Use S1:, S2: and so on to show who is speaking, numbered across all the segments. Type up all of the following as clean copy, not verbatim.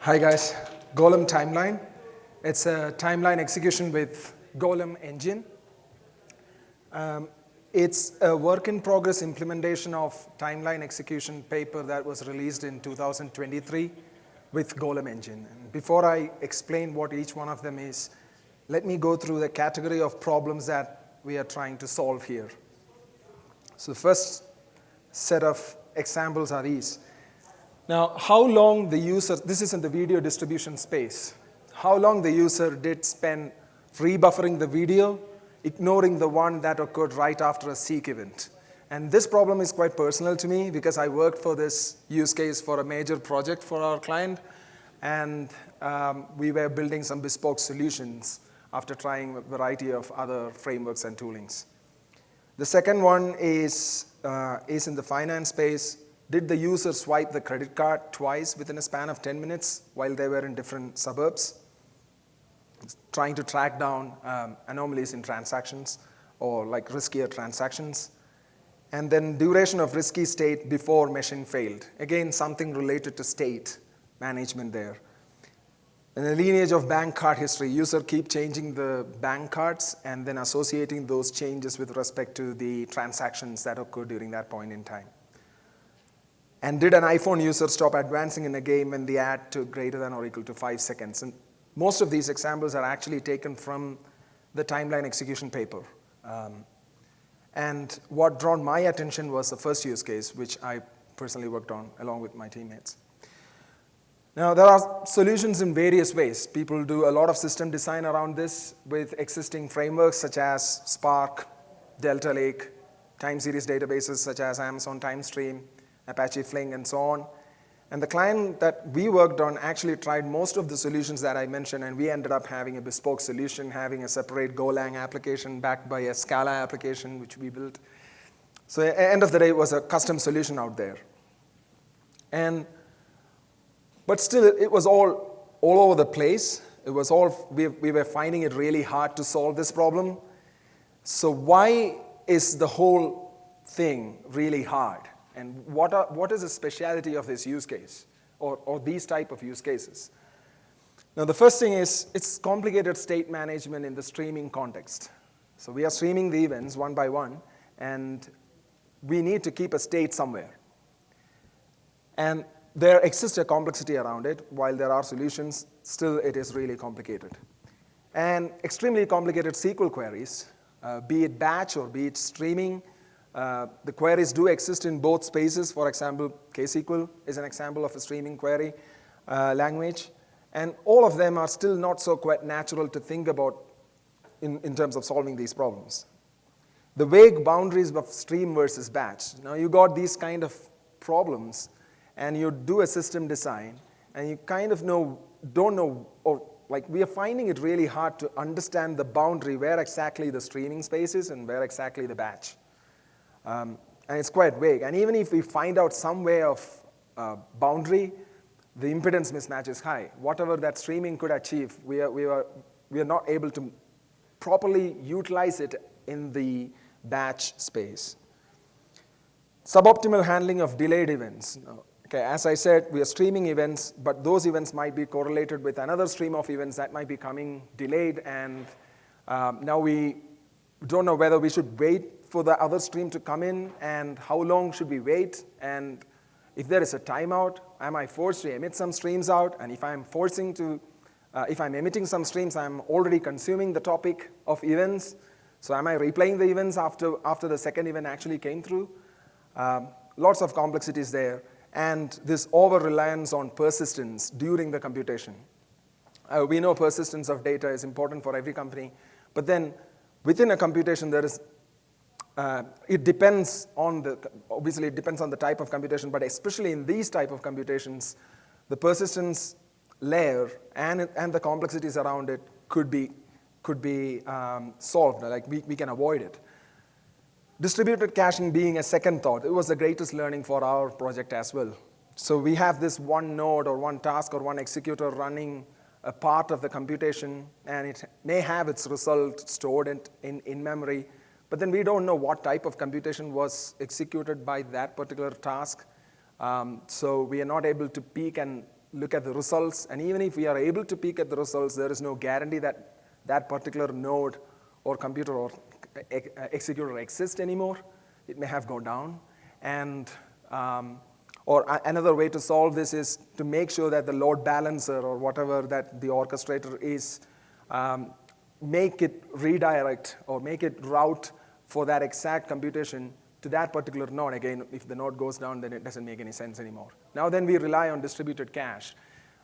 S1: Hi guys, Golem Timeline. It's a timeline execution with Golem engine. It's a work in progress implementation of timeline execution paper that was released in 2023 with Golem engine. And before I explain what each one of them is, let me go through the category of problems that we are trying to solve here. So the first set of examples are these. Now, how long the user, this is in the video distribution space, how long the user did spend rebuffering the video, ignoring the one that occurred right after a seek event. And this problem is quite personal to me because I worked for this use case for a major project for our client, and we were building some bespoke solutions after trying a variety of other frameworks and toolings. The second one is in the finance space. Did the user swipe the credit card twice within a span of 10 minutes while they were in different suburbs? Trying to track down anomalies in transactions or like riskier transactions. And then duration of risky state before machine failed. Again, something related to state management there. In the lineage of bank card history, user keep changing the bank cards and then associating those changes with respect to the transactions that occurred during that point in time. And did an iPhone user stop advancing in a game when the ad took greater than or equal to 5 seconds? And most of these examples are actually taken from the timeline execution paper. And what drawn my attention was the first use case, which I personally worked on along with my teammates. Now, there are solutions in various ways. People do a lot of system design around this with existing frameworks such as Spark, Delta Lake, time series databases such as Amazon TimeStream, Apache Flink, and so on. And the client that we worked on actually tried most of the solutions that I mentioned, and we ended up having a bespoke solution, having a separate Golang application backed by a Scala application, which we built. So at the end of the day, it was a custom solution out there. But still, it was all over the place. It was all, we were finding it really hard to solve this problem. So why is the whole thing really hard? And what is the speciality of this use case or these type of use cases? Now, the first thing is it's complicated state management in the streaming context. So we are streaming the events one by one, and we need to keep a state somewhere. And there exists a complexity around it. While there are solutions, still it is really complicated. And extremely complicated SQL queries, be it batch or be it streaming, the queries do exist in both spaces. For example, KSQL is an example of a streaming query language. And all of them are still not so quite natural to think about in terms of solving these problems. The vague boundaries of stream versus batch. Now you got these kind of problems, and you do a system design, and you kind of don't know, or like we are finding it really hard to understand the boundary, where exactly the streaming space is and where exactly the batch. And it's quite vague. And even if we find out some way of boundary, the impedance mismatch is high. Whatever that streaming could achieve, we are not able to properly utilize it in the batch space. Suboptimal handling of delayed events. Okay, as I said, we are streaming events, but those events might be correlated with another stream of events that might be coming delayed, and now we don't know whether we should wait for the other stream to come in, and how long should we wait, and if there is a timeout, am I forced to emit some streams out? And if I'm if I'm emitting some streams, I'm already consuming the topic of events. So am I replaying the events after the second event actually came through? Lots of complexities there, and this over-reliance on persistence during the computation. We know persistence of data is important for every company, but then within a computation, there is it depends on obviously it depends on the type of computation, but especially in these type of computations, the persistence layer and the complexities around it could be solved. Like we can avoid it. Distributed caching being a second thought, it was the greatest learning for our project as well. So we have this one node or one task or one executor running a part of the computation, and it may have its result stored in memory. But then we don't know what type of computation was executed by that particular task. So we are not able to peek and look at the results, and even if we are able to peek at the results, there is no guarantee that that particular node or computer or executor exists anymore. It may have gone down. And another way to solve this is to make sure that the load balancer or whatever that the orchestrator is, make it redirect or make it route for that exact computation to that particular node. Again, if the node goes down, then it doesn't make any sense anymore. Now then we rely on distributed cache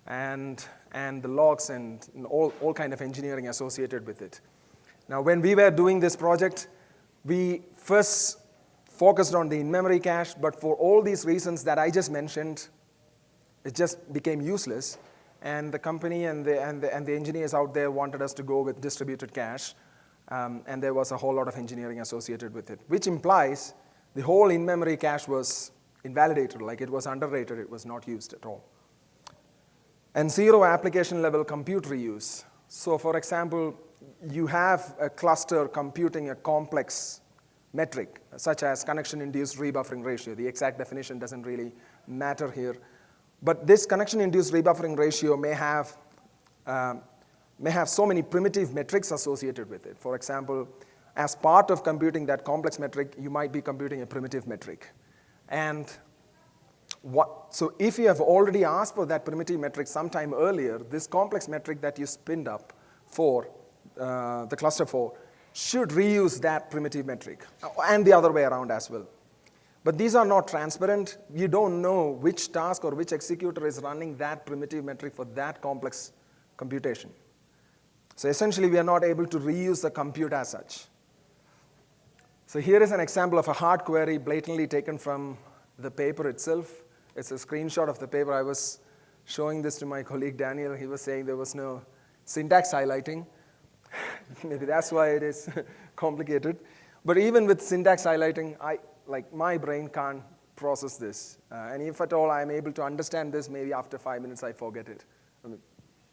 S1: and the logs and all kind of engineering associated with it. Now when we were doing this project, we first focused on the in-memory cache, but for all these reasons that I just mentioned, it just became useless. And the company and the engineers out there wanted us to go with distributed cache, and there was a whole lot of engineering associated with it, which implies the whole in-memory cache was invalidated, like it was underrated, it was not used at all. And zero application level compute reuse. So for example, you have a cluster computing a complex metric, such as connection-induced rebuffering ratio. The exact definition doesn't really matter here. But this connection-induced rebuffering ratio may have so many primitive metrics associated with it. For example, as part of computing that complex metric, you might be computing a primitive metric. And so if you have already asked for that primitive metric sometime earlier, this complex metric that you spinned up for the cluster for should reuse that primitive metric, and the other way around as well. But these are not transparent. You don't know which task or which executor is running that primitive metric for that complex computation. So essentially, we are not able to reuse the compute as such. So here is an example of a hard query blatantly taken from the paper itself. It's a screenshot of the paper. I was showing this to my colleague Daniel. He was saying there was no syntax highlighting. Maybe that's why it is complicated. But even with syntax highlighting, my brain can't process this. And if at all I'm able to understand this, maybe after 5 minutes I forget it. I mean,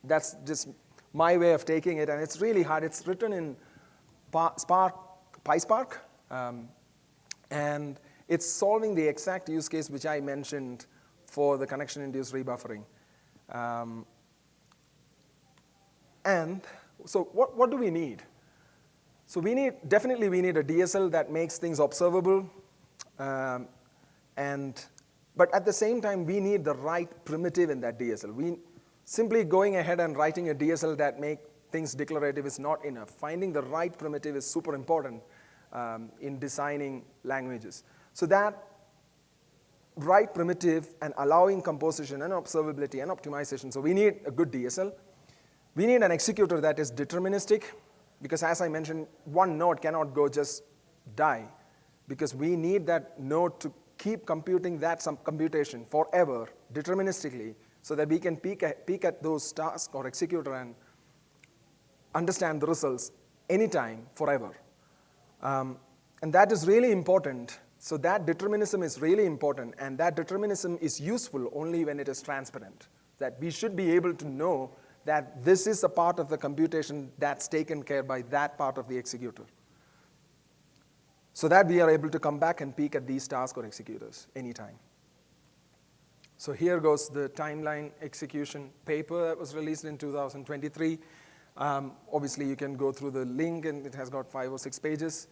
S1: that's just my way of taking it, and it's really hard. It's written in PySpark, and it's solving the exact use case which I mentioned for the connection-induced rebuffering. And so what do we need? So definitely we need a DSL that makes things observable, but at the same time, we need the right primitive in that DSL. Simply going ahead and writing a DSL that makes things declarative is not enough. Finding the right primitive is super important in designing languages. So that right primitive and allowing composition and observability and optimization. So we need a good DSL. We need an executor that is deterministic, because as I mentioned, one node cannot go just die, because we need that node to keep computing some computation forever, deterministically, so that we can peek at those tasks or executor and understand the results anytime, forever. And that is really important. So that determinism is really important, and that determinism is useful only when it is transparent, that we should be able to know that this is a part of the computation that's taken care by that part of the executor, so that we are able to come back and peek at these tasks or executors anytime. So here goes the timeline execution paper that was released in 2023. Obviously, you can go through the link, and it has got 5 or 6 pages.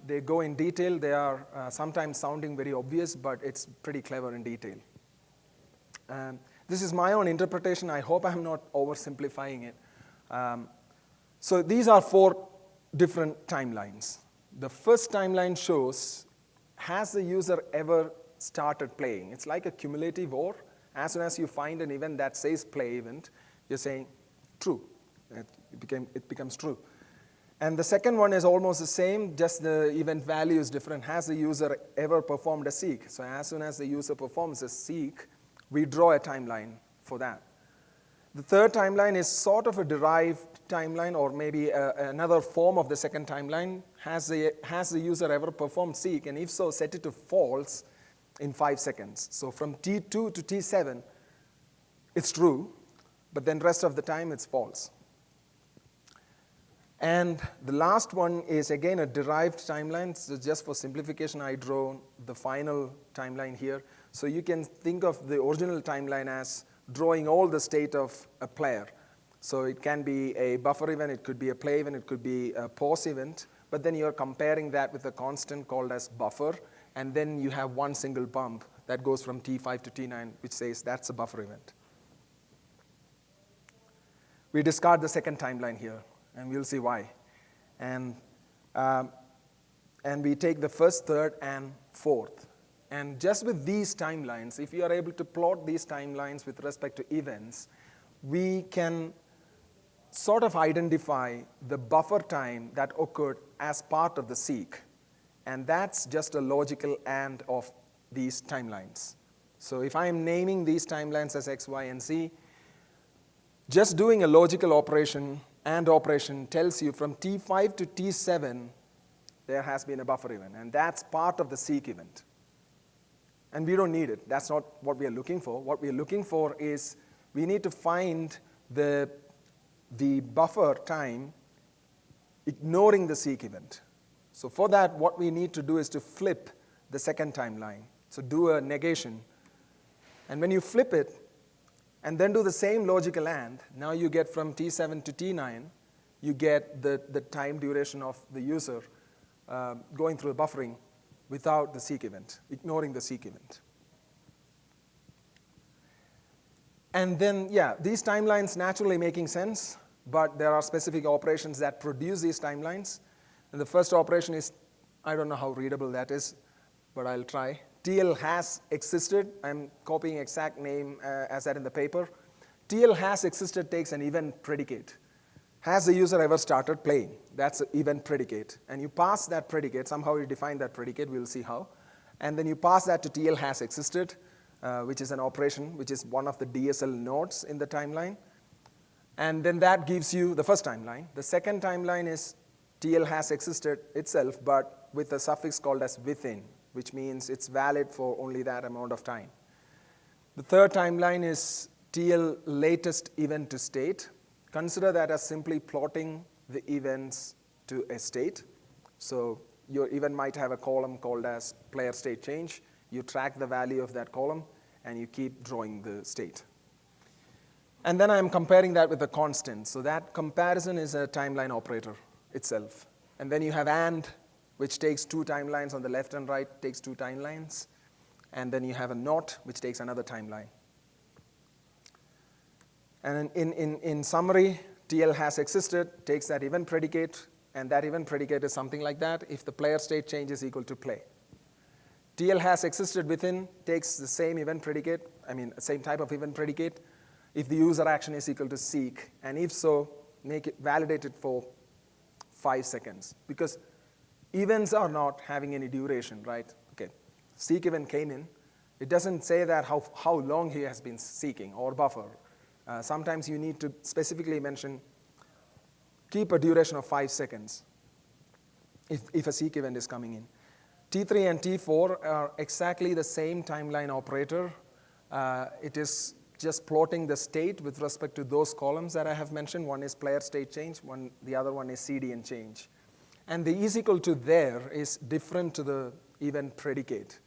S1: They go in detail. They are sometimes sounding very obvious, but it's pretty clever in detail. This is my own interpretation. I hope I'm not oversimplifying it. So these are 4 different timelines. The first timeline shows, has the user ever started playing? It's like a cumulative OR. As soon as you find an event that says play event, you're saying true. It becomes true. And the second one is almost the same, just the event value is different. Has the user ever performed a seek? So as soon as the user performs a seek, we draw a timeline for that. The third timeline is sort of a derived timeline, or maybe another form of the second timeline. Has the user ever performed seek? And if so, set it to false in 5 seconds. So from T2 to T7, it's true, but then rest of the time it's false. And the last one is, again, a derived timeline. So just for simplification, I draw the final timeline here. So you can think of the original timeline as drawing all the state of a player. So it can be a buffer event, it could be a play event, it could be a pause event, but then you're comparing that with a constant called as buffer, and then you have one single bump that goes from T5 to T9, which says that's a buffer event. We discard the second timeline here, and we'll see why. And we take the first, third, and fourth. And just with these timelines, if you are able to plot these timelines with respect to events, we can sort of identify the buffer time that occurred as part of the seek. And that's just a logical AND of these timelines. So if I'm naming these timelines as X, Y, and Z, just doing a logical operation, AND operation, tells you from T5 to T7, there has been a buffer event. And that's part of the seek event. And we don't need it. That's not what we are looking for. What we are looking for is we need to find the buffer time ignoring the seek event. So for that, what we need to do is to flip the second timeline. So do a negation. And when you flip it, and then do the same logical AND, now you get from T7 to T9, you get the time duration of the user going through the buffering without the seek event, ignoring the seek event. And then, yeah, these timelines naturally making sense, but there are specific operations that produce these timelines. And the first operation is, I don't know how readable that is, but I'll try. TL has existed. I'm copying exact name as that in the paper. TL has existed takes an event predicate. Has the user ever started playing? That's an event predicate. And you pass that predicate. Somehow you define that predicate. We'll see how. And then you pass that to TL has existed, which is an operation, which is one of the DSL nodes in the timeline. And then that gives you the first timeline. The second timeline is TL has existed itself, but with a suffix called as within, which means it's valid for only that amount of time. The third timeline is TL latest event to state. Consider that as simply plotting the events to a state. So your event might have a column called as player state change. You track the value of that column, and you keep drawing the state. And then I'm comparing that with a constant. So that comparison is a timeline operator itself. And then you have AND, which takes two timelines on the left and right, takes two timelines. And then you have a NOT, which takes another timeline. And in summary, TL has existed, takes that event predicate, and that event predicate is something like that if the player state change is equal to play. TL has existed within, takes the same event predicate, same type of event predicate, if the user action is equal to seek, and if so, make it validate it for 5 seconds. Because events are not having any duration, right? Okay, seek event came in. It doesn't say that how long he has been seeking or buffer. Sometimes you need to specifically mention, keep a duration of 5 seconds if a seek event is coming in. T3 and T4 are exactly the same timeline operator. It is just plotting the state with respect to those columns that I have mentioned. One is player state change, the other one is CDN change. And the is equal to there is different to the event predicate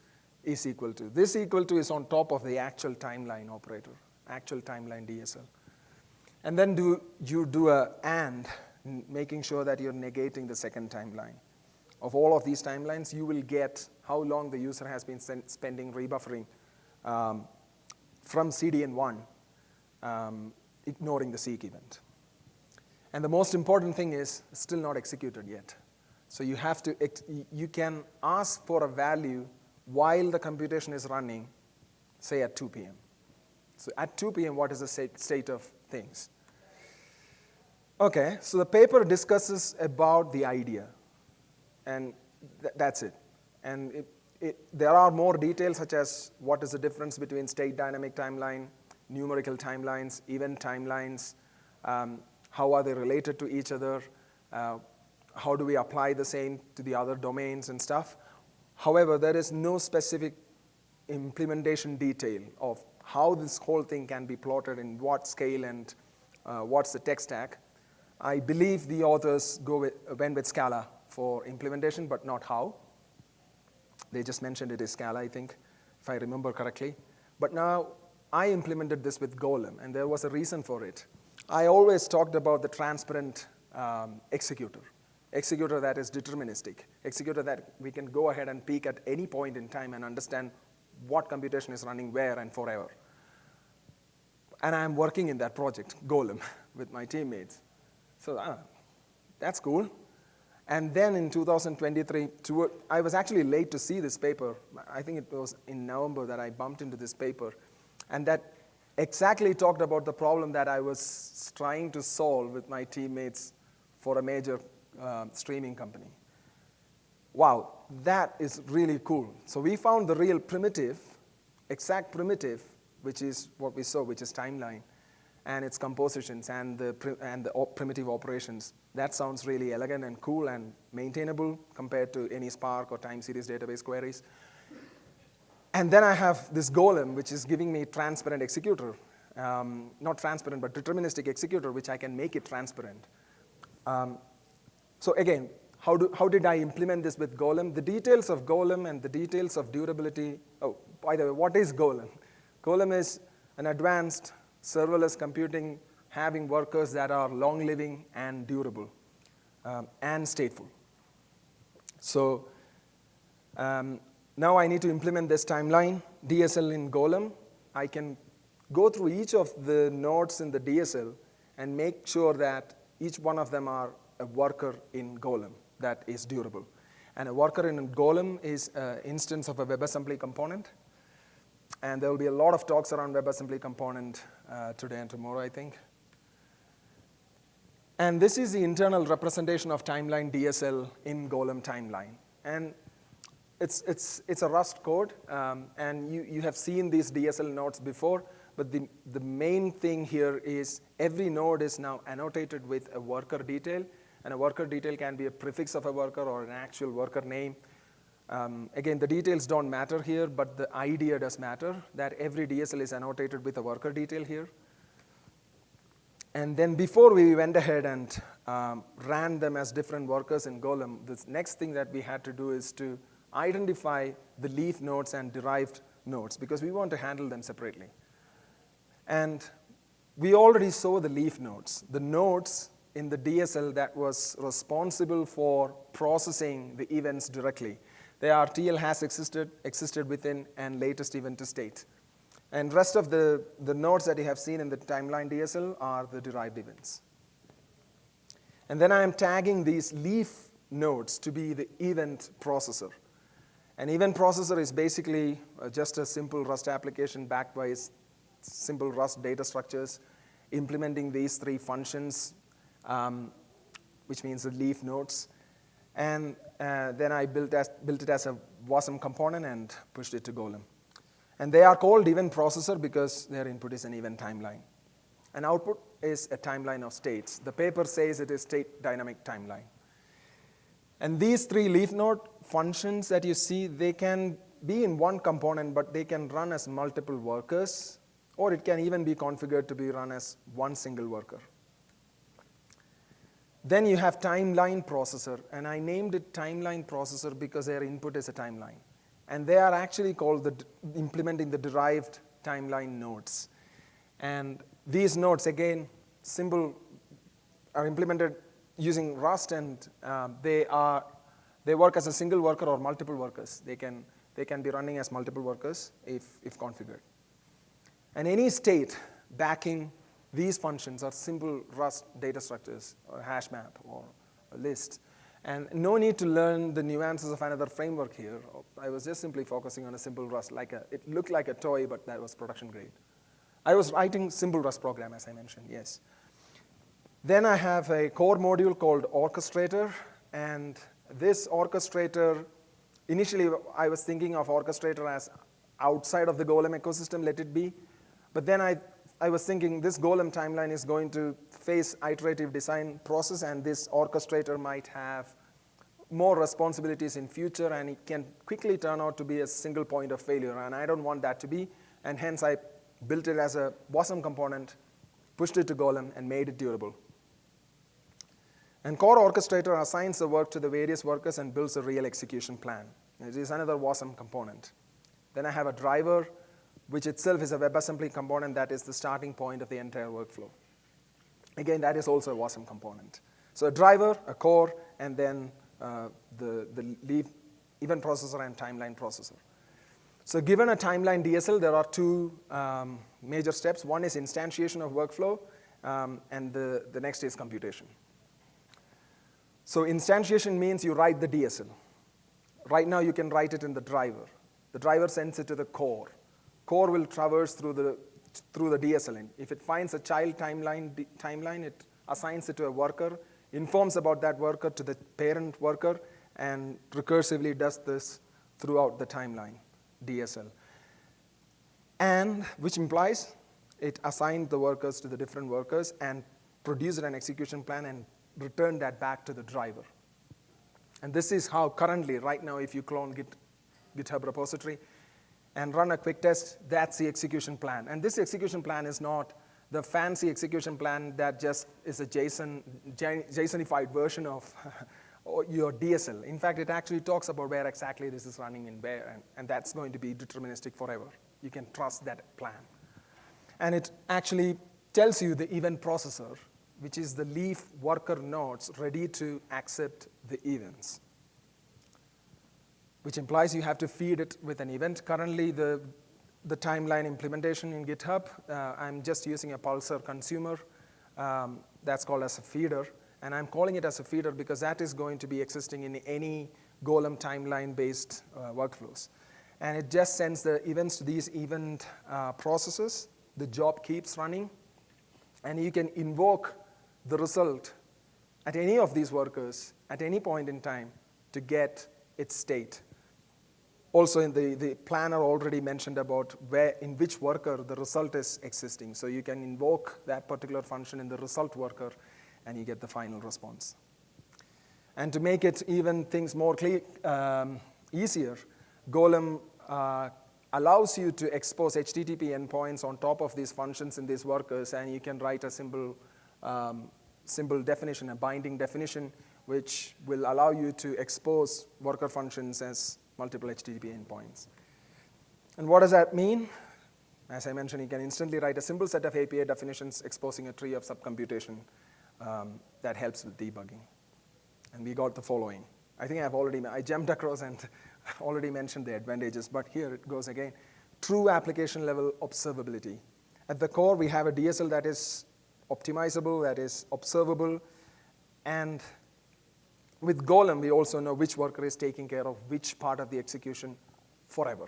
S1: is equal to. This equal to is on top of the actual timeline operator, actual timeline DSL. And then you do a AND, making sure that you're negating the second timeline. Of all of these timelines, you will get how long the user has been spending rebuffering from CDN1, ignoring the seek event. And the most important thing is still not executed yet. So you can ask for a value while the computation is running, say at 2 p.m. So at 2 p.m., what is the state of things? Okay, so the paper discusses about the idea, and that's it. And there are more details, such as what is the difference between state dynamic timeline, numerical timelines, event timelines, how are they related to each other, how do we apply the same to the other domains and stuff. However, there is no specific implementation detail of how this whole thing can be plotted in what scale and what's the tech stack. I believe the authors went with Scala for implementation, but not how. They just mentioned it is Scala, I think, if I remember correctly. But now I implemented this with Golem, and there was a reason for it. I always talked about the transparent executor that is deterministic, executor that we can go ahead and peek at any point in time and understand what computation is running where and forever. And I'm working in that project, Golem, with my teammates. So that's cool. And then in 2023, I was actually late to see this paper. I think it was in November that I bumped into this paper. And that exactly talked about the problem that I was trying to solve with my teammates for a major streaming company. Wow, that is really cool. So we found the real primitive, exact primitive, which is what we saw, which is timeline, and its compositions and the primitive operations. That sounds really elegant and cool and maintainable compared to any Spark or time series database queries. And then I have this Golem, which is giving me transparent executor. Not transparent, but deterministic executor, which I can make it transparent. So again, how did I implement this with Golem? The details of Golem and the details of durability. Oh, by the way, what is Golem? Golem is an advanced serverless computing having workers that are long-living and durable and stateful. So now I need to implement this timeline, DSL in Golem. I can go through each of the nodes in the DSL and make sure that each one of them are a worker in Golem that is durable. And a worker in Golem is an instance of a WebAssembly component. And there will be a lot of talks around WebAssembly component today and tomorrow, I think. And this is the internal representation of timeline DSL in Golem timeline. And it's a Rust code, and you have seen these DSL nodes before, but the main thing here is every node is now annotated with a worker detail, and a worker detail can be a prefix of a worker or an actual worker name. Again, the details don't matter here, but the idea does matter, that every DSL is annotated with a worker detail here. And then before we went ahead and ran them as different workers in Golem, the next thing that we had to do is to identify the leaf nodes and derived nodes, because we want to handle them separately. And we already saw the leaf nodes, the nodes in the DSL that was responsible for processing the events directly. They are TL has existed within, and latest event to state. And rest of the nodes that you have seen in the timeline DSL are the derived events. And then I am tagging these leaf nodes to be the event processor. An event processor is basically just a simple Rust application backed by simple Rust data structures, implementing these three functions, which means the leaf nodes. And then I built it as a WASM component and pushed it to Golem. And they are called event processor because their input is an event timeline. And output is a timeline of states. The paper says it is state dynamic timeline. And these three leaf node functions that you see, they can be in one component, but they can run as multiple workers, or it can even be configured to be run as one single worker. Then you have timeline processor, and I named it timeline processor because their input is a timeline. And they are actually called implementing the derived timeline nodes. And these nodes, again, are implemented using Rust, and they work as a single worker or multiple workers. They can be running as multiple workers if configured. And any state backing these functions are simple Rust data structures, or a hash map, or a list. And no need to learn the nuances of another framework here. I was just simply focusing on a simple Rust. It looked like a toy, but that was production grade. I was writing simple Rust program, as I mentioned, yes. Then I have a core module called orchestrator. And this orchestrator, initially I was thinking of orchestrator as outside of the Golem ecosystem, let it be. But then I was thinking this Golem timeline is going to face iterative design process, and this orchestrator might have more responsibilities in future, and it can quickly turn out to be a single point of failure, and I don't want that to be, and hence I built it as a WASM component, pushed it to Golem, and made it durable. And core orchestrator assigns the work to the various workers and builds a real execution plan. It is another WASM component. Then I have a driver which itself is a WebAssembly component that is the starting point of the entire workflow. Again, that is also a WASM component. So a driver, a core, and then the leaf event processor and timeline processor. So given a timeline DSL, there are two major steps. One is instantiation of workflow, and the next is computation. So instantiation means you write the DSL. Right now, you can write it in the driver. The driver sends it to the core. Core will traverse through the DSL. If it finds a child timeline, it assigns it to a worker, informs about that worker to the parent worker, and recursively does this throughout the timeline DSL. And which implies it assigned the workers to the different workers and produced an execution plan and returned that back to the driver. And this is how currently, right now, if you clone GitHub repository and run a quick test, that's the execution plan. And this execution plan is not the fancy execution plan that just is a JSONified version of your DSL. In fact, it actually talks about where exactly this is running and where, and that's going to be deterministic forever. You can trust that plan. And it actually tells you the event processor, which is the leaf worker nodes ready to accept the events, which implies you have to feed it with an event. Currently, the timeline implementation in GitHub, I'm just using a Pulsar consumer that's called as a feeder. And I'm calling it as a feeder because that is going to be existing in any Golem timeline-based workflows. And it just sends the events to these event processes. The job keeps running. And you can invoke the result at any of these workers at any point in time to get its state. Also, in the planner already mentioned about in which worker the result is existing. So you can invoke that particular function in the result worker, and you get the final response. And to make it even things more easier, Golem allows you to expose HTTP endpoints on top of these functions in these workers, and you can write a simple definition, a binding definition, which will allow you to expose worker functions as multiple HTTP endpoints. And what does that mean? As I mentioned, you can instantly write a simple set of API definitions exposing a tree of subcomputation that helps with debugging. And we got the following. I think I jumped across and already mentioned the advantages, but here it goes again. True application level observability. At the core, we have a DSL that is optimizable, that is observable, and with Golem, we also know which worker is taking care of which part of the execution forever.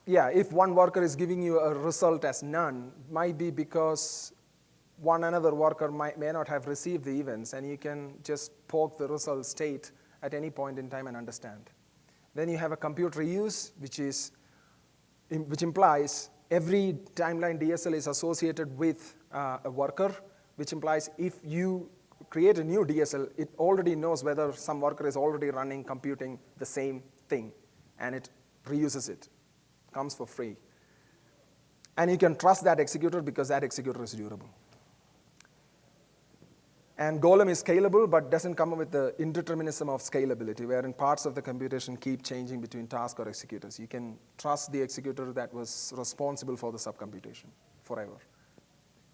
S1: If one worker is giving you a result as none, might be because another worker may not have received the events, and you can just poke the result state at any point in time and understand. Then you have a compute reuse, which implies every timeline DSL is associated with a worker, which implies if you create a new DSL, it already knows whether some worker is already running, computing the same thing, and it reuses it. Comes for free. And you can trust that executor because that executor is durable. And Golem is scalable, but doesn't come with the indeterminism of scalability, wherein parts of the computation keep changing between tasks or executors. You can trust the executor that was responsible for the subcomputation forever.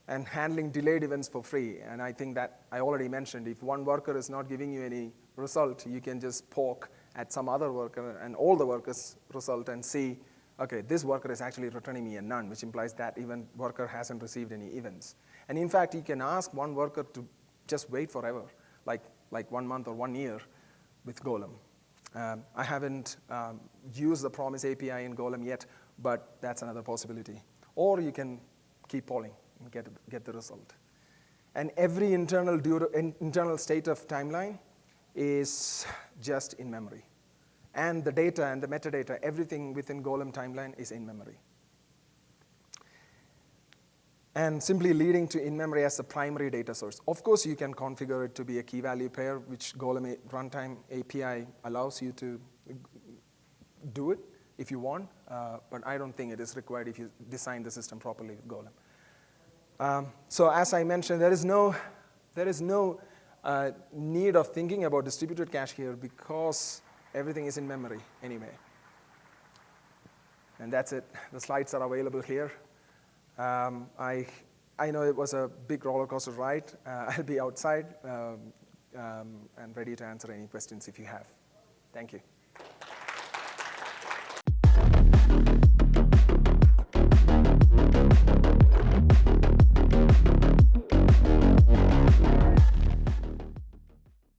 S1: And handling delayed events for free. And I think that I already mentioned, if one worker is not giving you any result, you can just poke at some other worker and all the workers' result and see, okay, this worker is actually returning me a none, which implies that even worker hasn't received any events. And in fact, you can ask one worker to just wait forever, like 1 month or 1 year with Golem. I haven't used the Promise API in Golem yet, but that's another possibility. Or you can keep polling and get the result. And every internal state of timeline is just in memory. And the data and the metadata, everything within Golem timeline is in memory. And simply leading to in-memory as the primary data source. Of course, you can configure it to be a key-value pair, which Golem runtime API allows you to do it if you want, but I don't think it is required if you design the system properly with Golem. So as I mentioned, there is no need of thinking about distributed cache here because everything is in memory anyway. And that's it. The slides are available here. I know it was a big roller coaster ride. I'll be outside and ready to answer any questions if you have. Thank you.